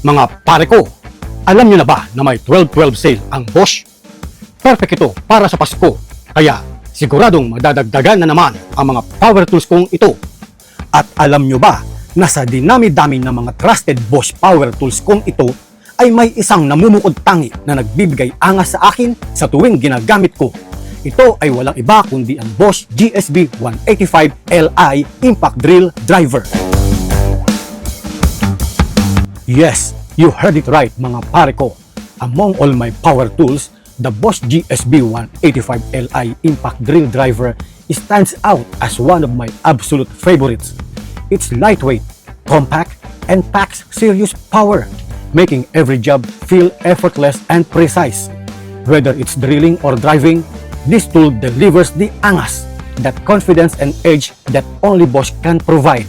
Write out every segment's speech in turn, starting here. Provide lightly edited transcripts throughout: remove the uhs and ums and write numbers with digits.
Mga pare ko, alam nyo na ba na may 12-12 sale ang Bosch? Perfect ito para sa Pasko, kaya siguradong madadagdagan na naman ang mga power tools kong ito. At alam nyo ba na sa dinami-dami ng mga trusted Bosch Power Tools kong ito ay may isang namumukod tangi na nagbibigay angas sa akin sa tuwing ginagamit ko. Ito ay walang iba kundi ang Bosch GSB 185 Li Impact Drill Driver. Yes, you heard it right mga pare ko. Among all my power tools, the Bosch GSB 185 Li Impact Drill Driver stands out as one of my absolute favorites. It's lightweight, compact, and packs serious power, making every job feel effortless and precise. Whether it's drilling or driving, this tool delivers the angas, that confidence and edge that only Bosch can provide.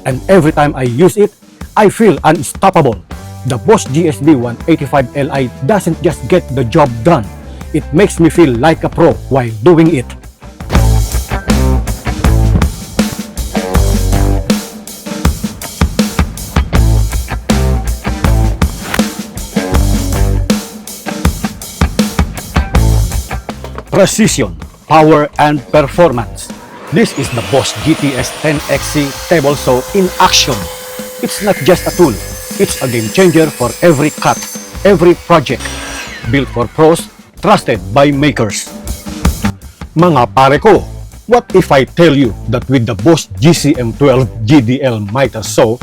And every time I use it, I feel unstoppable. The Bosch GSB 185 Li doesn't just get the job done, it makes me feel like a pro while doing it. Precision, power, and performance. This is the Bosch GTS 10XC table saw in action. It's not just a tool, it's a game changer for every cut, every project. Built for pros, trusted by makers. Mga pare ko, what if I tell you that with the Bosch GCM12 GDL miter saw,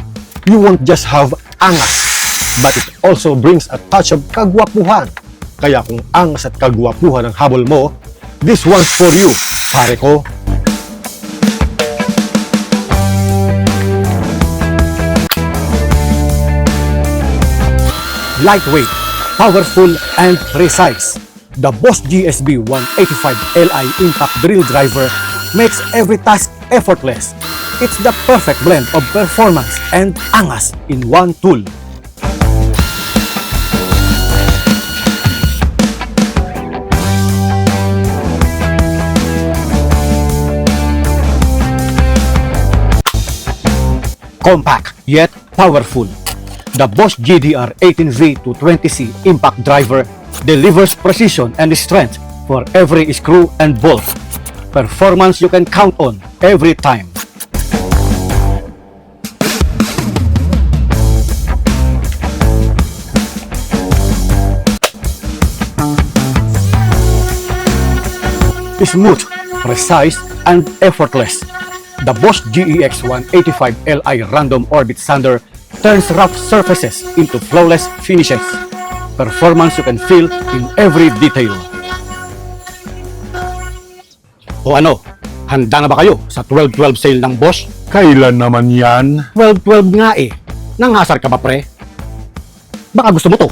you won't just have angas, but it also brings a touch of kagwapuhan. Kaya kung angas at kagwapuhan ang habol mo, this one's for you, pare ko. Lightweight, powerful, and precise. The Bosch GSB 185 Li Impact Drill Driver makes every task effortless. It's the perfect blend of performance and angas in one tool. Compact yet powerful. The Bosch GDR 18V220C Impact Driver delivers precision and strength for every screw and bolt. Performance you can count on every time. Smooth, precise, and effortless. The Bosch GEX 185 Li Random Orbit Sander turns rough surfaces into flawless finishes. Performance you can feel in every detail. O ano, handa na ba kayo sa 12-12 sale ng Bosch? Kailan naman yan? 12-12 nga eh. Nangasar ka ba pre? Baka gusto mo to?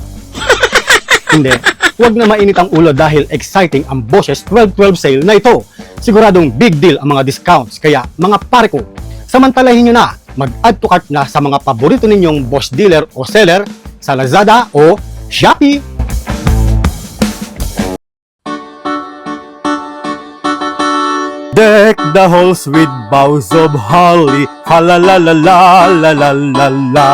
Hindi, huwag na mainit ang ulo dahil exciting ang Bosch's 12-12 sale na ito. Siguradong big deal ang mga discounts, kaya mga pare ko, samantalahin nyo na, mag-add to cart na sa mga paborito ninyong Bosch dealer o seller sa Lazada o Shopee. Deck the halls with boughs of holly, ha la la la la la la la la.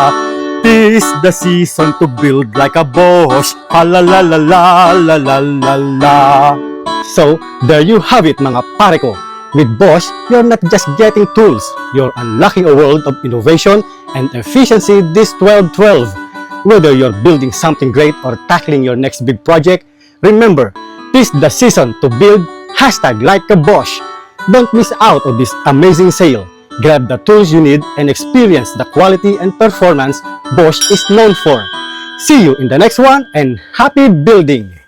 Tis the season to build like a Bosch, ha la la la la la la la la. So, there you have it mga pare ko. With Bosch, you're not just getting tools, you're unlocking a world of innovation and efficiency this 12-12. Whether you're building something great or tackling your next big project, remember, this is the season to build #LikeABosch. Don't miss out on this amazing sale. Grab the tools you need and experience the quality and performance Bosch is known for. See you in the next one and happy building!